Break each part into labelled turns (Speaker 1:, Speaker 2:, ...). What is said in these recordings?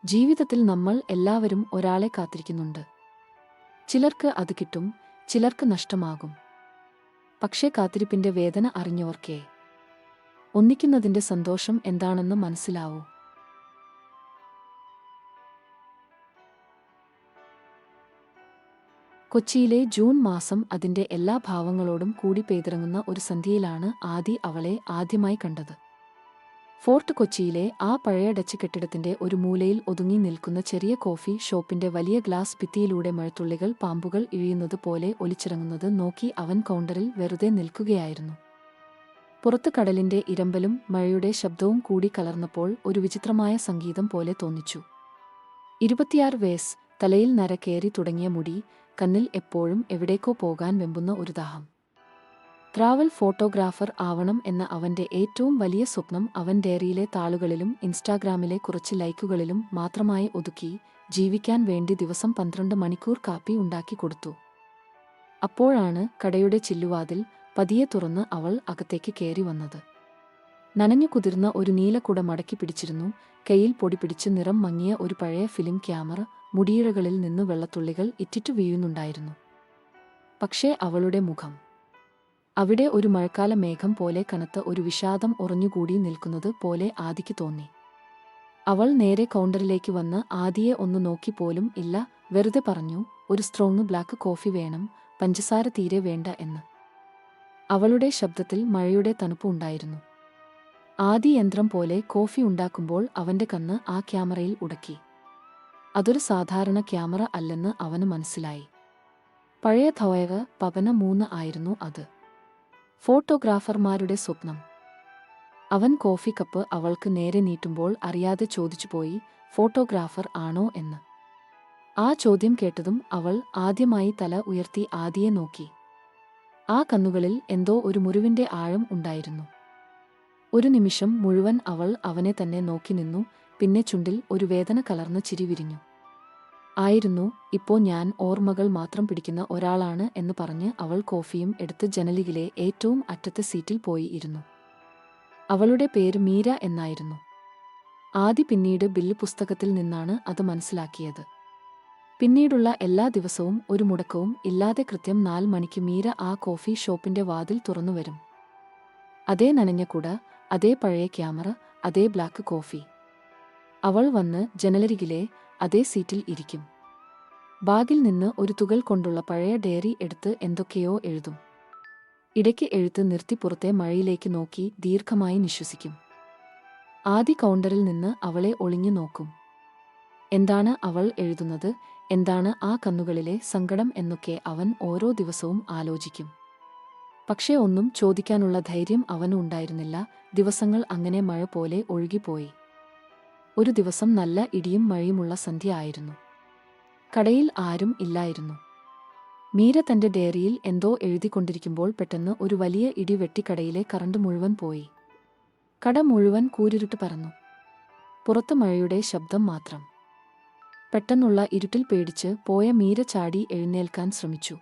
Speaker 1: ജീവിതത്തിൽ നമ്മൾ എല്ലാവരും ഒരാളെ കാത്തിരിക്കുന്നുണ്ട്. ചിലർക്ക് അത് കിട്ടും, ചിലർക്ക് നഷ്ടമാകും. പക്ഷേ കാത്തിരിപ്പിന്റെ വേദന അറിഞ്ഞവർക്കേ ഒന്നിക്കുന്നതിന്റെ സന്തോഷം എന്താണെന്ന് മനസ്സിലാവൂ. കൊച്ചിയിലെ ജൂൺ മാസം അതിന്റെ എല്ലാ ഭാവങ്ങളോടും കൂടി പെയ്തിറങ്ങുന്ന ഒരു സന്ധ്യയിലാണ് ആദി അവളെ ആദ്യമായി കണ്ടത്. ഫോർട്ട് കൊച്ചിയിലെ ആ പഴയ ഡച്ച് കെട്ടിടത്തിന്റെ ഒരു മൂലയിൽ ഒതുങ്ങി നിൽക്കുന്ന ചെറിയ കോഫി ഷോപ്പിന്റെ വലിയ ഗ്ലാസ് ഭിത്തിയിലൂടെ മഴത്തുള്ളികൾ പാമ്പുകൾ ഇഴിയുന്നത് പോലെ ഒലിച്ചിറങ്ങുന്നത് നോക്കി അവൻ കൗണ്ടറിൽ വെറുതെ നിൽക്കുകയായിരുന്നു. പുറത്ത് കടലിന്റെ ഇരമ്പലും മഴയുടെ ശബ്ദവും കൂടി കലർന്നപ്പോൾ ഒരു വിചിത്രമായ സംഗീതം പോലെ തോന്നിച്ചു. 26 വയസ്സ്, തലയിൽ നര കയറി തുടങ്ങിയ മുടി, കണ്ണിൽ എപ്പോഴും എവിടേക്കോ പോകാൻ വെമ്പുന്ന ഒരു ദാഹം. ട്രാവൽ ഫോട്ടോഗ്രാഫർ ആവണം എന്ന അവന്റെ ഏറ്റവും വലിയ സ്വപ്നം അവൻ ഡയറിയിലെ താളുകളിലും ഇൻസ്റ്റാഗ്രാമിലെ കുറച്ച് ലൈക്കുകളിലും മാത്രമായി ഒതുക്കി ജീവിക്കാൻ വേണ്ടി ദിവസം 12 മണിക്കൂർ കാപ്പി ഉണ്ടാക്കി കൊടുത്തു. അപ്പോഴാണ് കടയുടെ ചില്ലുവാതിൽ പതിയെ തുറന്ന് അവൾ അകത്തേക്ക് കയറി വന്നത്. നനഞ്ഞു കുതിർന്ന ഒരു നീലക്കുട മടക്കി പിടിച്ചിരുന്നു. കയ്യിൽ പൊടി പിടിച്ച് നിറം മങ്ങിയ ഒരു പഴയ ഫിലിം ക്യാമറ. മുടിയിഴകളിൽ നിന്ന് വെള്ളത്തുള്ളികൾ ഇറ്റിറ്റു വീഴുന്നുണ്ടായിരുന്നു. പക്ഷേ അവളുടെ മുഖം, അവിടെ ഒരു മഴക്കാല മേഘം പോലെ കനത്ത ഒരു വിഷാദം ഉറഞ്ഞുകൂടി നിൽക്കുന്നത് പോലെ ആദിക്ക് തോന്നി. അവൾ നേരെ കൗണ്ടറിലേക്ക് വന്ന് ആദിയെ ഒന്ന് നോക്കിപ്പോലും ഇല്ല, വെറുതെ പറഞ്ഞു, ഒരു സ്ട്രോങ് ബ്ലാക്ക് കോഫി വേണം, പഞ്ചസാര തീരെ വേണ്ട എന്ന്. അവളുടെ ശബ്ദത്തിൽ മഴയുടെ തണുപ്പ് ഉണ്ടായിരുന്നു. ആദി യന്ത്രം പോലെ കോഫി ഉണ്ടാക്കുമ്പോൾ അവന്റെ കണ്ണ് ആ ക്യാമറയിൽ ഉടക്കി. അതൊരു സാധാരണ ക്യാമറ അല്ലെന്ന് അവന് മനസ്സിലായി. പഴയ ധോയക പവന 3 ആയിരുന്നു അത്. ഫോട്ടോഗ്രാഫർമാരുടെ സ്വപ്നം. അവൻ കോഫി കപ്പ് അവൾക്ക് നേരെ നീട്ടുമ്പോൾ അറിയാതെ ചോദിച്ചുപോയി, ഫോട്ടോഗ്രാഫർ ആണോ എന്ന്. ആ ചോദ്യം കേട്ടതും അവൾ ആദ്യമായി തല ഉയർത്തി ആദിയെ നോക്കി. ആ കണ്ണുകളിൽ എന്തോ ഒരു മുറിവിന്റെ ആഴം ഉണ്ടായിരുന്നു. ഒരു നിമിഷം മുഴുവൻ അവൾ അവനെ തന്നെ നോക്കി നിന്നു. പിന്നെ ചുണ്ടിൽ ഒരു വേദന കലർന്ന ചിരി വിരിഞ്ഞു. ആയിരുന്നു, ഇപ്പോ ഞാൻ ഓർമ്മകൾ മാത്രം പിടിക്കുന്ന ഒരാളാണ് എന്ന് പറഞ്ഞ് അവൾ കോഫിയും എടുത്ത് ജനലിലെ ഏറ്റവും അറ്റത്തെ സീറ്റിൽ പോയി ഇരുന്നു. അവളുടെ പേര് മീര എന്നായിരുന്നു. ആദി പിന്നീട് ബില്ല് പുസ്തകത്തിൽ നിന്നാണ് അത് മനസ്സിലാക്കിയത്. പിന്നീടുള്ള എല്ലാ ദിവസവും ഒരു മുടക്കവും ഇല്ലാതെ കൃത്യം 4 മണിക്ക് മീര ആ കോഫി ഷോപ്പിന്റെ വാതിൽ തുറന്നുവരും. അതേ നനഞ്ഞ കുട, അതേ പഴയ ക്യാമറ, അതേ ബ്ലാക്ക് കോഫി. അവൾ വന്ന് ജനലരികിലെ അതേ സീറ്റിൽ ഇരിക്കും. ബാഗിൽ നിന്ന് ഒരു തുകൽ കൊണ്ടുള്ള പഴയ ഡയറി എടുത്ത് എന്തൊക്കെയോ എഴുതും. ഇടയ്ക്ക് എഴുത്ത് നിർത്തി പുറത്തെ മഴയിലേക്ക് നോക്കി ദീർഘമായി നിശ്വസിക്കും. ആദി കൗണ്ടറിൽ നിന്ന് അവളെ ഒളിഞ്ഞു നോക്കും. എന്താണ് അവൾ എഴുതുന്നത്, എന്താണ് ആ കണ്ണുകളിലെ സങ്കടം എന്നൊക്കെ അവൻ ഓരോ ദിവസവും ആലോചിക്കും. പക്ഷേ ഒന്നും ചോദിക്കാനുള്ള ധൈര്യം അവന് ഉണ്ടായിരുന്നില്ല. ദിവസങ്ങൾ അങ്ങനെ മഴ പോലെ ഒഴുകിപ്പോയി. ഒരു ദിവസം നല്ല ഇടിയും മഴയുമുള്ള സന്ധ്യ ആയിരുന്നു. കടയിൽ ആരും ഇല്ലായിരുന്നു. മീര തന്റെ ഡയറിയിൽ എന്തോ എഴുതിക്കൊണ്ടിരിക്കുമ്പോൾ പെട്ടെന്ന് ഒരു വലിയ ഇടി വെട്ടി കടയിലെ കറണ്ട് മുഴുവൻ പോയി. കട മുഴുവൻ കൂരിരുട്ട് പരന്നു. പുറത്ത് മഴയുടെ ശബ്ദം മാത്രം. പെട്ടെന്നുള്ള ഇരുട്ടിൽ പേടിച്ച് പോയ മീര ചാടി എഴുന്നേൽക്കാൻ ശ്രമിച്ചു.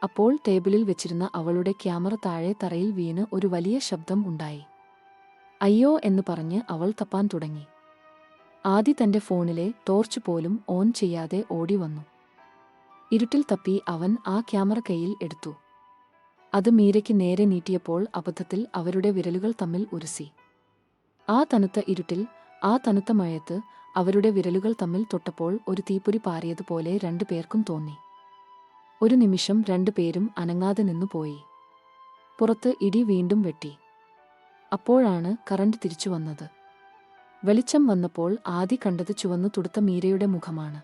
Speaker 1: അപ്പോൾ ടേബിളിൽ വെച്ചിരുന്ന അവളുടെ ക്യാമറ താഴെ തറയിൽ വീണ് ഒരു വലിയ ശബ്ദം ഉണ്ടായി. അയ്യോ എന്ന് പറഞ്ഞ് അവൾ തപ്പാൻ തുടങ്ങി. ആദി തന്റെ ഫോണിലെ ടോർച്ച് പോലും ഓൺ ചെയ്യാതെ ഓടി വന്നു. ഇരുട്ടിൽ തപ്പി അവൻ ആ ക്യാമറ കയ്യിൽ എടുത്തു. അത് മീരയ്ക്ക് നേരെ നീട്ടിയപ്പോൾ അബദ്ധത്തിൽ അവരുടെ വിരലുകൾ തമ്മിൽ ഉരസി. ആ തണുത്ത ഇരുട്ടിൽ, ആ തണുത്ത മഴയത്ത് അവരുടെ വിരലുകൾ തമ്മിൽ തൊട്ടപ്പോൾ ഒരു തീപ്പൊരി പാറിയതുപോലെ 2 പേർക്കും തോന്നി. ഒരു നിമിഷം 2 പേരും അനങ്ങാതെ നിന്നുപോയി. പുറത്ത് ഇടി വീണ്ടും വെട്ടി. അപ്പോഴാണ് കറണ്ട് തിരിച്ചു വന്നത്. വെളിച്ചം വന്നപ്പോൾ ആദി കണ്ടത് ചുവന്നു തുടുത്ത മീരയുടെ മുഖമാണ്.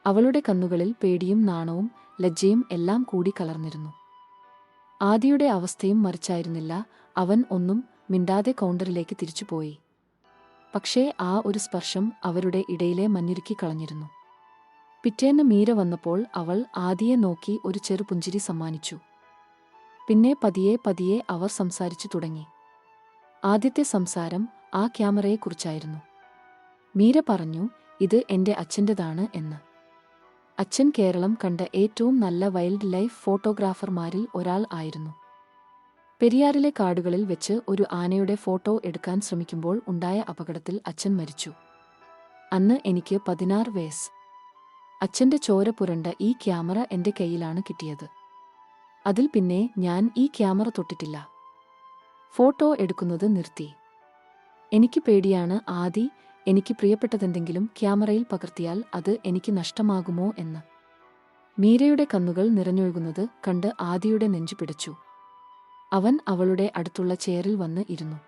Speaker 1: അവളുടെ കണ്ണുകളിൽ പേടിയും നാണവും ലജ്ജയും എല്ലാം കൂടി കലർന്നിരുന്നു. ആദിയുടെ അവസ്ഥയും മറിച്ചായിരുന്നില്ല. അവൻ ഒന്നും മിണ്ടാതെ കൗണ്ടറിലേക്ക് തിരിച്ചുപോയി. പക്ഷേ ആ ഒരു സ്പർശം അവരുടെ ഇടയിലെ മഞ്ഞുരുക്കി കളഞ്ഞിരുന്നു. പിറ്റേന്ന് മീര വന്നപ്പോൾ അവൾ ആദിയെ നോക്കി ഒരു ചെറു പുഞ്ചിരി സമ്മാനിച്ചു. പിന്നെ പതിയെ പതിയെ അവർ സംസാരിച്ചു തുടങ്ങി. ആദ്യത്തെ സംസാരം ആ ക്യാമറയെക്കുറിച്ചായിരുന്നു. മീര പറഞ്ഞു, ഇത് എന്റെ അച്ഛൻ്റെതാണ് എന്ന്. അച്ഛൻ കേരളം കണ്ട ഏറ്റവും നല്ല വൈൽഡ് ലൈഫ് ഫോട്ടോഗ്രാഫർമാരിൽ ഒരാൾ ആയിരുന്നു. പെരിയാറിലെ കാടുകളിൽ വെച്ച് ഒരു ആനയുടെ ഫോട്ടോ എടുക്കാൻ ശ്രമിക്കുമ്പോൾ ഉണ്ടായ അപകടത്തിൽ അച്ഛൻ മരിച്ചു. അന്ന് എനിക്ക് 16 വയസ്സ്. അച്ഛന്റെ ചോര പുരണ്ട ഈ ക്യാമറ എന്റെ കയ്യിലാണ് കിട്ടിയത്. അതിൽ പിന്നെ ഞാൻ ഈ ക്യാമറ തൊട്ടിട്ടില്ല. ഫോട്ടോ എടുക്കുന്നത് നിർത്തി. എനിക്ക് പേടിയാണ് ആദി. എനിക്ക് പ്രിയപ്പെട്ടതെന്തെങ്കിലും ക്യാമറയിൽ പകർത്തിയാൽ അത് എനിക്ക് നഷ്ടമാകുമോ എന്ന്. മീരയുടെ കണ്ണുകൾ നിറഞ്ഞൊഴുകുന്നത് കണ്ട് ആദിയുടെ നെഞ്ചു പിടച്ചു. അവൻ അവളുടെ അടുത്തുള്ള ചെയറിൽ വന്ന് ഇരുന്നു.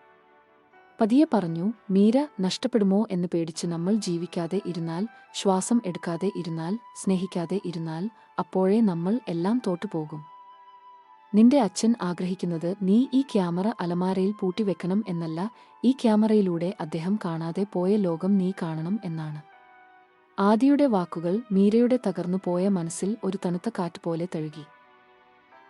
Speaker 1: പതിയെ പറഞ്ഞു, മീര, നഷ്ടപ്പെടുമോ എന്ന് പേടിച്ച് നമ്മൾ ജീവിക്കാതെ ഇരുന്നാൽ, ശ്വാസം എടുക്കാതെ ഇരുന്നാൽ, സ്നേഹിക്കാതെ ഇരുന്നാൽ, അപ്പോഴേ നമ്മൾ എല്ലാം തോറ്റുപോകും. നിന്റെ അച്ഛൻ ആഗ്രഹിക്കുന്നത് നീ ഈ ക്യാമറ അലമാരയിൽ പൂട്ടിവെക്കണം എന്നല്ല, ഈ ക്യാമറയിലൂടെ അദ്ദേഹം കാണാതെ പോയ ലോകം നീ കാണണം എന്നാണ്. ആദിയുടെ വാക്കുകൾ മീരയുടെ തകർന്നു പോയ മനസ്സിൽ ഒരു തണുത്ത കാറ്റ് പോലെ തഴുകി.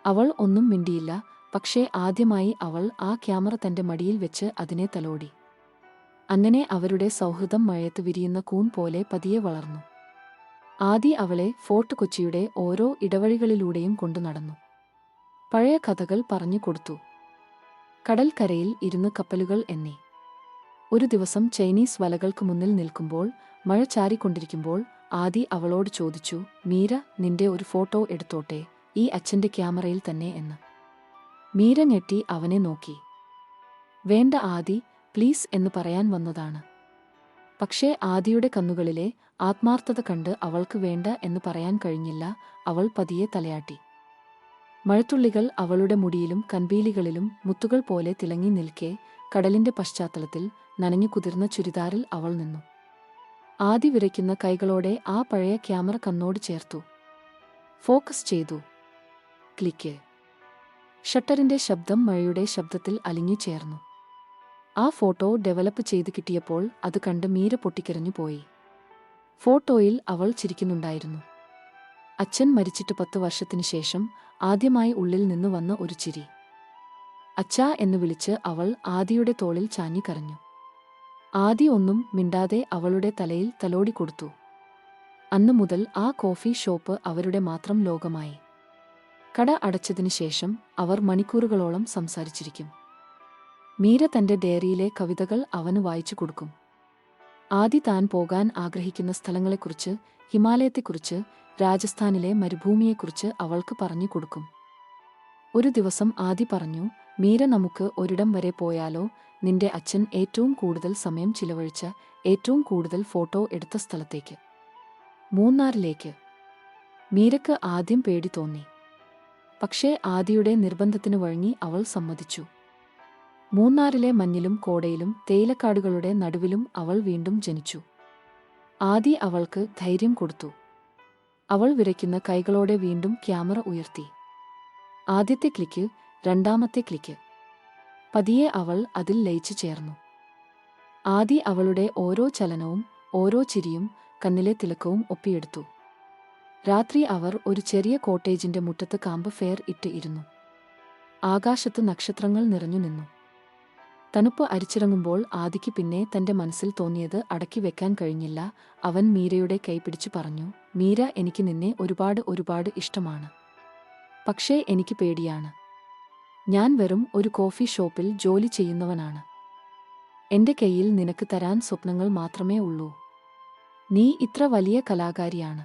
Speaker 1: അവൾ ഒന്നും മിണ്ടിയില്ല. പക്ഷേ ആദ്യമായി അവൾ ആ ക്യാമറ തന്റെ മടിയിൽ വെച്ച് അതിനെ തലോടി. അങ്ങനെ അവരുടെ സൗഹൃദം മഴയത്ത് വിരിയുന്ന കൂൺ പോലെ പതിയെ വളർന്നു. ആദി അവളെ ഫോർട്ട് കൊച്ചിയുടെ ഓരോ ഇടവഴികളിലൂടെയും കൊണ്ടു നടന്നു. പഴയ കഥകൾ പറഞ്ഞു കൊടുത്തു. കടൽക്കരയിൽ ഇരുന്ന് കപ്പലുകൾ എണ്ണി. ഒരു ദിവസം ചൈനീസ് വലകൾക്ക് മുന്നിൽ നിൽക്കുമ്പോൾ, മഴ ചാരിക്കൊണ്ടിരിക്കുമ്പോൾ ആദി അവളോട് ചോദിച്ചു, മീര, നിന്റെ ഒരു ഫോട്ടോ എടുത്തോട്ടെ, ഈ അച്ഛന്റെ ക്യാമറയിൽ തന്നെ എന്ന്. മീര ഞെട്ടി അവനെ നോക്കി. വേണ്ട ആദി, പ്ലീസ് എന്ന് പറയാൻ വന്നതാണ്. പക്ഷേ ആദിയുടെ കണ്ണുകളിലെ ആത്മാർത്ഥത കണ്ട് അവൾക്ക് വേണ്ട എന്ന് പറയാൻ കഴിഞ്ഞില്ല. അവൾ പതിയെ തലയാട്ടി. മഴത്തുള്ളികൾ അവളുടെ മുടിയിലും കൺപീലികളിലും മുത്തുകൾ പോലെ തിളങ്ങി നിൽക്കെ, കടലിന്റെ പശ്ചാത്തലത്തിൽ നനഞ്ഞു കുതിർന്ന ചുരിദാറിൽ അവൾ നിന്നു. ആദി വിറയ്ക്കുന്ന കൈകളോടെ ആ പഴയ ക്യാമറ കണ്ണോട് ചേർത്തു. ഫോക്കസ് ചെയ്തു. ക്ലിക്ക്. ഷട്ടറിന്റെ ശബ്ദം മഴയുടെ ശബ്ദത്തിൽ അലിഞ്ഞു ചേർന്നു. ആ ഫോട്ടോ ഡെവലപ്പ് ചെയ്ത് കിട്ടിയപ്പോൾ അത് കണ്ട് മീര പൊട്ടിക്കരഞ്ഞു പോയി. ഫോട്ടോയിൽ അവൾ ചിരിക്കുന്നുണ്ടായിരുന്നു. അച്ഛൻ മരിച്ചിട്ട് 10 വർഷത്തിനു ശേഷം ആദ്യമായി ഉള്ളിൽ നിന്ന് വന്ന ഒരു ചിരി. അച്ഛാ എന്ന് വിളിച്ച് അവൾ ആദിയുടെ തോളിൽ ചാഞ്ഞു കരഞ്ഞു. ആദി ഒന്നും മിണ്ടാതെ അവളുടെ തലയിൽ തലോടിക്കൊടുത്തു. അന്നു മുതൽ ആ കോഫി ഷോപ്പ് അവരുടെ മാത്രം ലോകമായി. കട അടച്ചതിനു ശേഷം അവർ മണിക്കൂറുകളോളം സംസാരിച്ചിരിക്കും. മീര തന്റെ ഡയറിയിലെ കവിതകൾ അവന് വായിച്ചു കൊടുക്കും. ആദി താൻ പോകാൻ ആഗ്രഹിക്കുന്ന സ്ഥലങ്ങളെക്കുറിച്ച്, ഹിമാലയത്തെക്കുറിച്ച്, രാജസ്ഥാനിലെ മരുഭൂമിയെക്കുറിച്ച് അവൾക്ക് പറഞ്ഞു കൊടുക്കും. ഒരു ദിവസം ആദി പറഞ്ഞു, മീര, നമുക്ക് ഒരിടം വരെ പോയാലോ, നിന്റെ അച്ഛൻ ഏറ്റവും കൂടുതൽ സമയം ചിലവഴിച്ച, ഏറ്റവും കൂടുതൽ ഫോട്ടോ എടുത്ത സ്ഥലത്തേക്ക്, മൂന്നാറിലേക്ക്. മീരക്ക് ആദ്യം പേടി തോന്നി. പക്ഷേ ആദിയുടെ നിർബന്ധത്തിന് വഴങ്ങി അവൾ സമ്മതിച്ചു. മൂന്നാറിലെ മഞ്ഞിലും കോടയിലും തേയിലക്കാടുകളുടെ നടുവിലും അവൾ വീണ്ടും ജനിച്ചു. ആദി അവൾക്ക് ധൈര്യം കൊടുത്തു. അവൾ വിറയ്ക്കുന്ന കൈകളോടെ വീണ്ടും ക്യാമറ ഉയർത്തി. ആദ്യത്തെ ക്ലിക്ക്, രണ്ടാമത്തെ ക്ലിക്ക്. പതിയെ അവൾ അതിൽ ലയിച്ചു ചേർന്നു. ആദി അവളുടെ ഓരോ ചലനവും ഓരോ ചിരിയും കണ്ണിലെ തിളക്കവും ഒപ്പിയെടുത്തു. രാത്രി അവർ ഒരു ചെറിയ കോട്ടേജിന്റെ മുറ്റത്ത് കാമ്പ് ഫെയർ ഇട്ട് ഇരുന്നു. ആകാശത്ത് നക്ഷത്രങ്ങൾ നിറഞ്ഞു നിന്നു. തണുപ്പ് അരിച്ചിറങ്ങുമ്പോൾ ആദിക്ക് പിന്നെ തന്റെ മനസ്സിൽ തോന്നിയത് അടക്കി വെക്കാൻ കഴിഞ്ഞില്ല. അവൻ മീരയുടെ കൈ പിടിച്ചു പറഞ്ഞു, മീര, എനിക്ക് നിന്നെ ഒരുപാട് ഇഷ്ടമാണ്. പക്ഷേ എനിക്ക് പേടിയാണ്. ഞാൻ വെറും ഒരു കോഫി ഷോപ്പിൽ ജോലി ചെയ്യുന്നവനാണ്. എന്റെ കയ്യിൽ നിനക്ക് തരാൻ സ്വപ്നങ്ങൾ മാത്രമേ ഉള്ളൂ. നീ ഇത്ര വലിയ കലാകാരിയാണ്.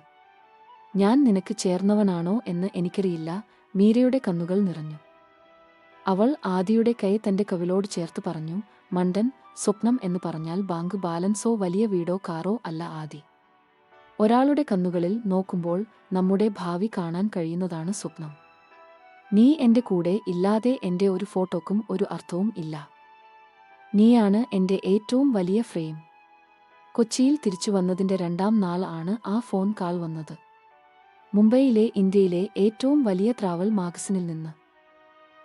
Speaker 1: ഞാൻ നിനക്ക് ചേർന്നവനാണോ എന്ന് എനിക്കറിയില്ല. മീരയുടെ കണ്ണുകൾ നിറഞ്ഞു. അവൾ ആദിയുടെ കൈ തന്റെ കവിളോട് ചേർത്ത് പറഞ്ഞു, മണ്ടൻ, സ്വപ്നം എന്ന് പറഞ്ഞാൽ ബാങ്ക് ബാലൻസോ വലിയ വീടോ കാറോ അല്ല ആദി. ഒരാളുടെ കണ്ണുകളിൽ നോക്കുമ്പോൾ നമ്മുടെ ഭാവി കാണാൻ കഴിയുന്നതാണ് സ്വപ്നം. നീ എന്റെ കൂടെ ഇല്ലാതെ എന്റെ ഒരു ഫോട്ടോക്കും ഒരു അർത്ഥവും ഇല്ല. നീയാണ് എന്റെ ഏറ്റവും വലിയ ഫ്രെയിം. കൊച്ചിയിൽ തിരിച്ചു വന്നതിന്റെ 2ാം നാൾ ആണ് ആ ഫോൺ കാൾ വന്നത്. മുംബൈയിലെ ഇന്ത്യയിലെ ഏറ്റവും വലിയ ട്രാവൽ മാഗസിനിൽ നിന്ന്.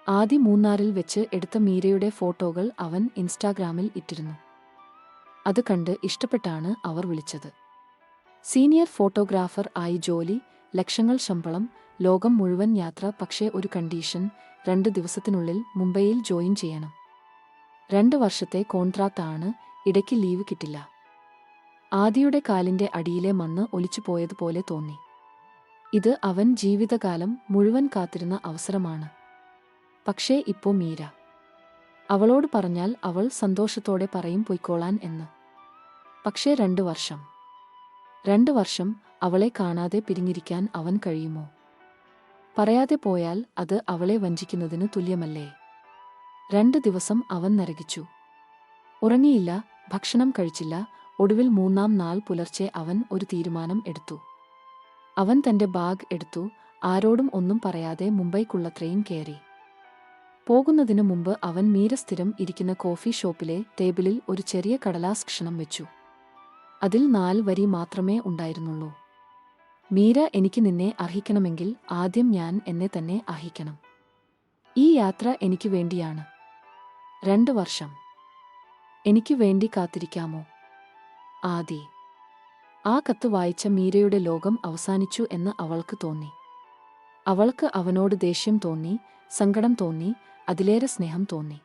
Speaker 1: ആദി മൂന്നാറിൽ വെച്ച് എടുത്ത മീരയുടെ ഫോട്ടോകൾ അവൻ ഇൻസ്റ്റാഗ്രാമിൽ ഇട്ടിരുന്നു. അത് കണ്ട് ഇഷ്ടപ്പെട്ടാണ് അവർ വിളിച്ചത്. സീനിയർ ഫോട്ടോഗ്രാഫർ ആയി ജോലി, ലക്ഷങ്ങൾ ശമ്പളം, ലോകം മുഴുവൻ യാത്ര. പക്ഷേ ഒരു കണ്ടീഷൻ, 2 ദിവസത്തിനുള്ളിൽ മുംബൈയിൽ ജോയിൻ ചെയ്യണം. 2 വർഷത്തെ കോൺട്രാക്ട് ആണ്, ഇടയ്ക്ക് ലീവ് കിട്ടില്ല. ആദിയുടെ കാലിന്റെ അടിയിലെ മണ്ണ് ഒലിച്ചുപോയതുപോലെ തോന്നി. ഇത് അവൻ ജീവിതകാലം മുഴുവൻ കാത്തിരുന്ന അവസരമാണ്. പക്ഷേ ഇപ്പോ മീര അവളോട് പറഞ്ഞാൽ അവൾ സന്തോഷത്തോടെ പറയും പൊയ്ക്കോളാൻ എന്ന്. പക്ഷേ 2 വർഷം 2 വർഷം അവളെ കാണാതെ പിരിഞ്ഞിരിക്കാൻ അവൻ കഴിയുമോ? പറയാതെ പോയാൽ അത് അവളെ വഞ്ചിക്കുന്നതിനു തുല്യമല്ലേ? 2 ദിവസം അവൻ നരകിച്ചു. ഉറങ്ങിയില്ല, ഭക്ഷണം കഴിച്ചില്ല. ഒടുവിൽ 3-ാം നാൾ പുലർച്ചെ അവൻ ഒരു തീരുമാനം എടുത്തു. അവൻ തന്റെ ബാഗ് എടുത്തു, ആരോടും ഒന്നും പറയാതെ മുംബൈക്കുള്ള ട്രെയിൻ കയറി. പോകുന്നതിനു മുമ്പ് അവൻ മീര സ്ഥിരം ഇരിക്കുന്ന കോഫി ഷോപ്പിലെ ടേബിളിൽ ഒരു ചെറിയ കടലാസ് കഷണം വെച്ചു. അതിൽ 4 വരി മാത്രമേ ഉണ്ടായിരുന്നുള്ളൂ. മീര, എനിക്ക് നിന്നെ അർഹിക്കണമെങ്കിൽ ആദ്യം ഞാൻ എന്നെ തന്നെ അർഹിക്കണം. ഈ യാത്ര എനിക്ക് വേണ്ടിയാണ്. 2 വർഷം എനിക്ക് വേണ്ടി കാത്തിരിക്കാമോ? ആദി. ആ കത്ത് വായിച്ച മീരയുടെ ലോകം അവസാനിച്ചു എന്ന് അവൾക്ക് തോന്നി. അവൾക്ക് അവനോട് ദേഷ്യം തോന്നി, സങ്കടം തോന്നി, അതിലേറെ സ്നേഹം തോന്നി.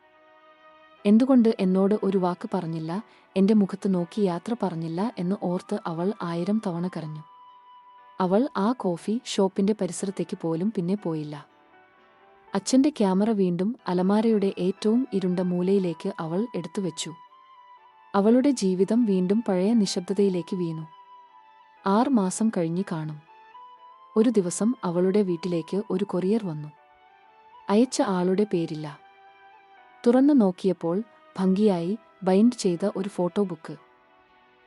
Speaker 1: എന്തുകൊണ്ട് എന്നോട് ഒരു വാക്ക് പറഞ്ഞില്ല, എന്റെ മുഖത്ത് നോക്കി യാത്ര പറഞ്ഞില്ല എന്ന് ഓർത്ത് അവൾ 1000 തവണ കരഞ്ഞു. അവൾ ആ കോഫി ഷോപ്പിന്റെ പരിസരത്തേക്ക് പോലും പിന്നെ പോയില്ല. അച്ഛന്റെ ക്യാമറ വീണ്ടും അലമാരയുടെ ഏറ്റവും ഇരുണ്ട മൂലയിലേക്ക് അവൾ എടുത്തുവെച്ചു. അവളുടെ ജീവിതം വീണ്ടും പഴയ നിശബ്ദതയിലേക്ക് വീണു. 6 മാസം കഴിഞ്ഞ് കാണും. ഒരു ദിവസം അവളുടെ വീട്ടിലേക്ക് ഒരു കൊറിയർ വന്നു. അയച്ച ആളുടെ പേരില്ല. തുറന്നു നോക്കിയപ്പോൾ ഭംഗിയായി ബൈൻഡ് ചെയ്ത ഒരു ഫോട്ടോ ബുക്ക്.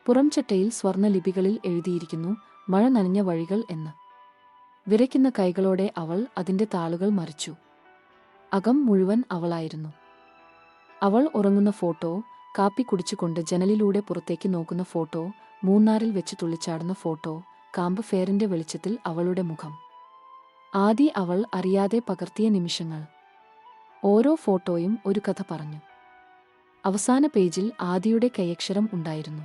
Speaker 1: പുറംചട്ടയിൽ സ്വർണ്ണ ലിപികളിൽ എഴുതിയിരിക്കുന്നു, മഴ നനഞ്ഞ വഴികൾ എന്ന്. വിറയ്ക്കുന്ന കൈകളോടെ അവൾ അതിന്റെ താളുകൾ മറിച്ചു. അകം മുഴുവൻ അവളായിരുന്നു. അവൾ ഉറങ്ങുന്ന ഫോട്ടോ, കാപ്പി കുടിച്ചുകൊണ്ട് ജനലിലൂടെ പുറത്തേക്ക് നോക്കുന്ന ഫോട്ടോ, മൂന്നാറിൽ വെച്ച് തുള്ളിച്ചാടുന്ന ഫോട്ടോ, കാമ്പ് ഫെയറിന്റെ വെളിച്ചത്തിൽ അവളുടെ മുഖം. ആദി അവൾ അറിയാതെ പകർത്തിയ നിമിഷങ്ങൾ. ഓരോ ഫോട്ടോയും ഒരു കഥ പറഞ്ഞു. അവസാന പേജിൽ ആദിയുടെ കൈയക്ഷരം ഉണ്ടായിരുന്നു.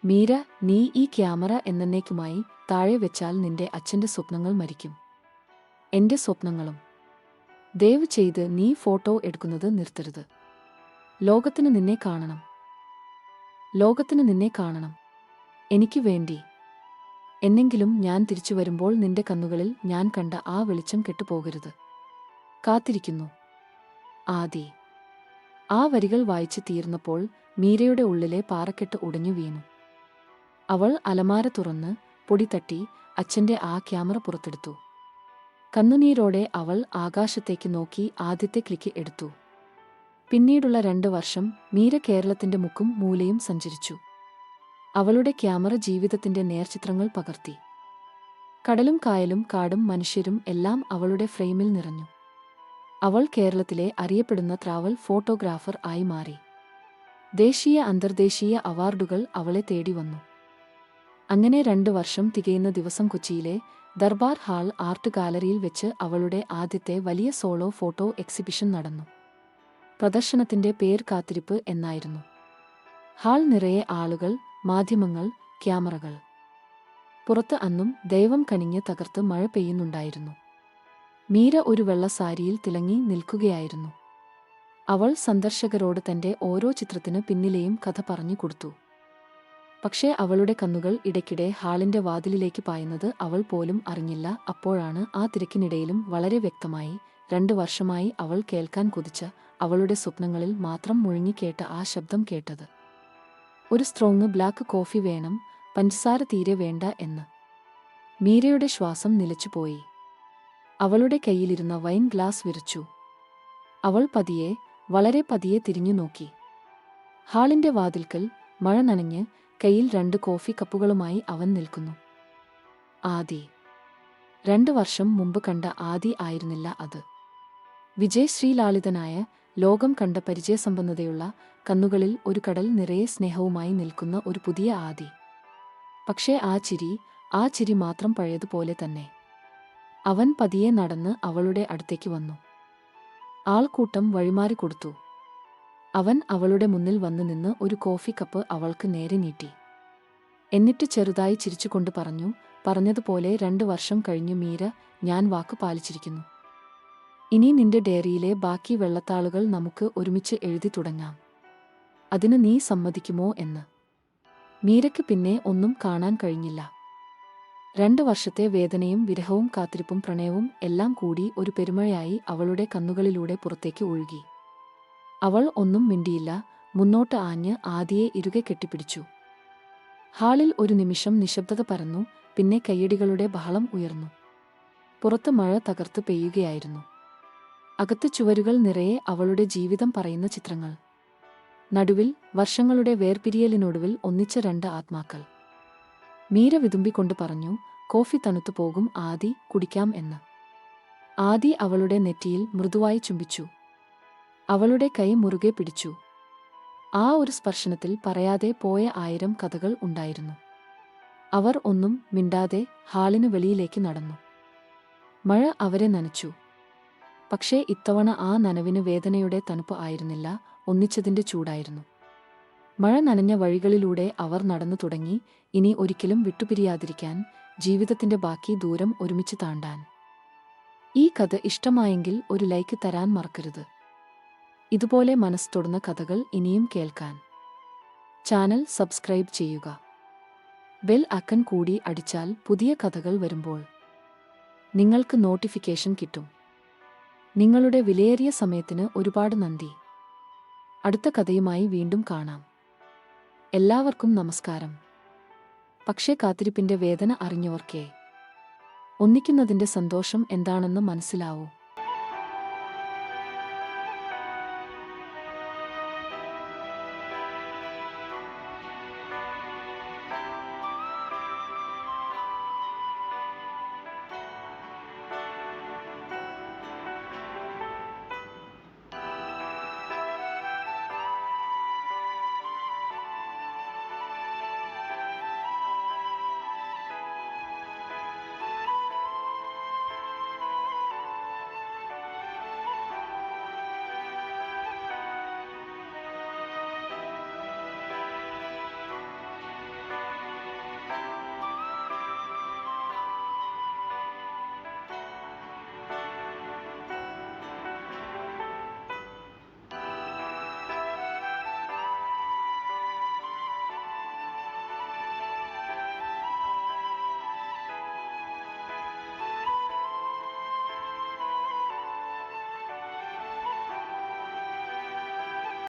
Speaker 1: മീര, നീ ഈ ക്യാമറ എന്നേക്കുമായി താഴെ വെച്ചാൽ നിന്റെ അച്ഛന്റെ സ്വപ്നങ്ങൾ മരിക്കും. എന്റെ സ്വപ്നങ്ങളും. ദയവ് ചെയ്ത് നീ ഫോട്ടോ എടുക്കുന്നത് നിർത്തരുത്. ലോകത്തിന് നിന്നെ കാണണം. ലോകത്തിന് നിന്നെ കാണണം. എനിക്ക് വേണ്ടി. എന്നെങ്കിലും ഞാൻ തിരിച്ചു വരുമ്പോൾ നിന്റെ കണ്ണുകളിൽ ഞാൻ കണ്ട ആ വെളിച്ചം കെട്ടുപോകരുത്. കാത്തിരിക്കുന്നു. ആദി. ആ വരികൾ വായിച്ച് തീർന്നപ്പോൾ മീരയുടെ ഉള്ളിലെ പാറക്കെട്ട് ഉടഞ്ഞു വീണു. അവൾ അലമാര തുറന്ന് പൊടി തട്ടി അച്ഛന്റെ ആ ക്യാമറ പുറത്തെടുത്തു. കണ്ണുനീരോടെ അവൾ ആകാശത്തേക്ക് നോക്കി ആദ്യത്തെ ക്ലിക്ക് എടുത്തു. പിന്നീടുള്ള 2 വർഷം മീര കേരളത്തിന്റെ മുക്കും മൂലയും സഞ്ചരിച്ചു. അവളുടെ ക്യാമറ ജീവിതത്തിന്റെ നേർചിത്രങ്ങൾ പകർത്തി. കടലും കായലും കാടും മനുഷ്യരും എല്ലാം അവളുടെ ഫ്രെയിമിൽ നിറഞ്ഞു. അവൾ കേരളത്തിലെ അറിയപ്പെടുന്ന ട്രാവൽ ഫോട്ടോഗ്രാഫർ ആയി മാറി. ദേശീയ അന്തർദേശീയ അവാർഡുകൾ അവളെ തേടി വന്നു. അങ്ങനെ 2 വർഷം തികയുന്ന ദിവസം കൊച്ചിയിലെ ദർബാർ ഹാൾ ആർട്ട് ഗാലറിയിൽ വെച്ച് അവളുടെ ആദ്യത്തെ വലിയ സോളോ ഫോട്ടോ എക്സിബിഷൻ നടന്നു. പ്രദർശനത്തിന്റെ പേര് കാത്തിരിപ്പ് എന്നായിരുന്നു. ഹാൾ നിറയെ ആളുകൾ, മാധ്യമങ്ങൾ, ക്യാമറകൾ. പുറത്ത് അന്നും ദൈവം കനിഞ്ഞ് തകർത്ത് മഴ പെയ്യുന്നുണ്ടായിരുന്നു. മീര ഒരു വെള്ള സാരിയിൽ തിളങ്ങി നിൽക്കുകയായിരുന്നു. അവൾ സന്ദർശകരോട് തന്റെ ഓരോ ചിത്രത്തിന് പിന്നിലെയും കഥ പറഞ്ഞു കൊടുത്തു. പക്ഷേ അവളുടെ കണ്ണുകൾ ഇടയ്ക്കിടെ ഹാളിന്റെ വാതിലിലേക്ക് പായുന്നത് അവൾ പോലും അറിഞ്ഞില്ല. അപ്പോഴാണ് ആ തിരക്കിനിടയിലും വളരെ വ്യക്തമായി 2 വർഷമായി അവൾ കേൾക്കാൻ കൊതിച്ച, അവളുടെ സ്വപ്നങ്ങളിൽ മാത്രം മുഴുങ്ങിക്കേട്ട ആ ശബ്ദം കേട്ടത്. ഒരു സ്ട്രോങ് ബ്ലാക്ക് കോഫി വേണം, പഞ്ചസാര തീരെ വേണ്ട എന്ന്. മീരയുടെ ശ്വാസം നിലച്ചുപോയി. അവളുടെ കയ്യിലിരുന്ന വൈൻ ഗ്ലാസ് വിറച്ചു. അവൾ പതിയെ, വളരെ പതിയെ തിരിഞ്ഞു നോക്കി. ഹാളിന്റെ വാതിൽക്കൽ മഴ നനഞ്ഞ് കയ്യിൽ 2 കോഫി കപ്പുകളുമായി അവൻ നിൽക്കുന്നു. ആദി. 2 വർഷം മുമ്പ് കണ്ട ആദി ആയിരുന്നില്ല അത്. വിജയശ്രീലാളിതനായ, ലോകം കണ്ട പരിചയസമ്പന്നതയുള്ള, കണ്ണുകളിൽ ഒരു കടൽ നിറയെ സ്നേഹവുമായി നിൽക്കുന്ന ഒരു പുതിയ ആദി. പക്ഷേ ആ ചിരി മാത്രം പഴയതുപോലെ തന്നെ. അവൻ പതിയെ നടന്ന് അവളുടെ അടുത്തേക്ക് വന്നു. ആൾക്കൂട്ടം വഴിമാറിക്കൊടുത്തു. അവൻ അവളുടെ മുന്നിൽ വന്നു നിന്ന് ഒരു കോഫി കപ്പ് അവൾക്ക് നേരെ നീട്ടി. എന്നിട്ട് ചെറുതായി ചിരിച്ചുകൊണ്ട് പറഞ്ഞു, പറഞ്ഞതുപോലെ 2 വർഷം കഴിഞ്ഞു മീര, ഞാൻ വാക്ക് പാലിച്ചിരിക്കുന്നു. ഇനി നിന്റെ ഡയറിയിലെ ബാക്കി വെള്ളത്താളുകൾ നമുക്ക് ഒരുമിച്ച് എഴുതി തുടങ്ങാം. അതിന് നീ സമ്മതിക്കുമോ എന്ന്. മീരയ്ക്ക് പിന്നെ ഒന്നും കാണാൻ കഴിഞ്ഞില്ല. 2 വർഷത്തെ വേദനയും വിരഹവും കാത്തിരിപ്പും പ്രണയവും എല്ലാം കൂടി ഒരു പെരുമഴയായി അവളുടെ കണ്ണുകളിലൂടെ പുറത്തേക്ക് ഒഴുകി. അവൾ ഒന്നും മിണ്ടിയില്ല. മുന്നോട്ട് ആഞ്ഞ് ആദിയെ ഇറുകെ കെട്ടിപ്പിടിച്ചു. ഹാളിൽ ഒരു നിമിഷം നിശബ്ദത പരന്നു, പിന്നെ കയ്യടികളുടെ ബഹളം ഉയർന്നു. പുറത്ത് മഴ തകർത്ത് പെയ്യുകയായിരുന്നു. അകത്ത് ചുവരുകൾ നിറയെ അവളുടെ ജീവിതം പറയുന്ന ചിത്രങ്ങൾ. നടുവിൽ വർഷങ്ങളുടെ വേർപിരിയലിനൊടുവിൽ ഒന്നിച്ച 2 ആത്മാക്കൾ. മീര വിതുമ്പിക്കൊണ്ട് പറഞ്ഞു, "കോഫി തണുത്തു പോകും ആദി, കുടിക്കാം എന്ന്." ആദി അവളുടെ നെറ്റിയിൽ മൃദുവായി ചുംബിച്ചു. അവളുടെ കൈ മുറുകെ പിടിച്ചു. ആ ഒരു സ്പർശനത്തിൽ പറയാതെ പോയ 1000 കഥകൾ ഉണ്ടായിരുന്നു. അവർ ഒന്നും മിണ്ടാതെ ഹാളിന് വെളിയിലേക്ക് നടന്നു. മഴ അവരെ നനച്ചു. പക്ഷേ ഇത്തവണ ആ നനവിന് വേദനയുടെ തണുപ്പ് ആയിരുന്നില്ല, ഒന്നിച്ചതിന്റെ ചൂടായിരുന്നു. മഴ നനഞ്ഞ വഴികളിലൂടെ അവർ നടന്നു തുടങ്ങി, ഇനി ഒരിക്കലും വിട്ടുപിരിയാതിരിക്കാൻ, ജീവിതത്തിന്റെ ബാക്കി ദൂരം ഒരുമിച്ച് താണ്ടാൻ. ഈ കഥ ഇഷ്ടമായെങ്കിൽ ഒരു ലൈക്ക് തരാൻ മറക്കരുത്. ഇതുപോലെ മനസ്സ് തൊടുന്ന കഥകൾ ഇനിയും കേൾക്കാൻ ചാനൽ സബ്സ്ക്രൈബ് ചെയ്യുക. ബെൽ ഐക്കൺ കൂടി അടിച്ചാൽ പുതിയ കഥകൾ വരുമ്പോൾ നിങ്ങൾക്ക് നോട്ടിഫിക്കേഷൻ കിട്ടും. നിങ്ങളുടെ വിലയേറിയ സമയത്തിന് ഒരുപാട് നന്ദി. അടുത്ത കഥയുമായി വീണ്ടും കാണാം. എല്ലാവർക്കും നമസ്കാരം. പക്ഷേ കാത്തിരിപ്പിന്റെ വേദന അറിഞ്ഞവർക്കേ ഒന്നിക്കുന്നതിന്റെ സന്തോഷം എന്താണെന്ന് മനസ്സിലാവൂ.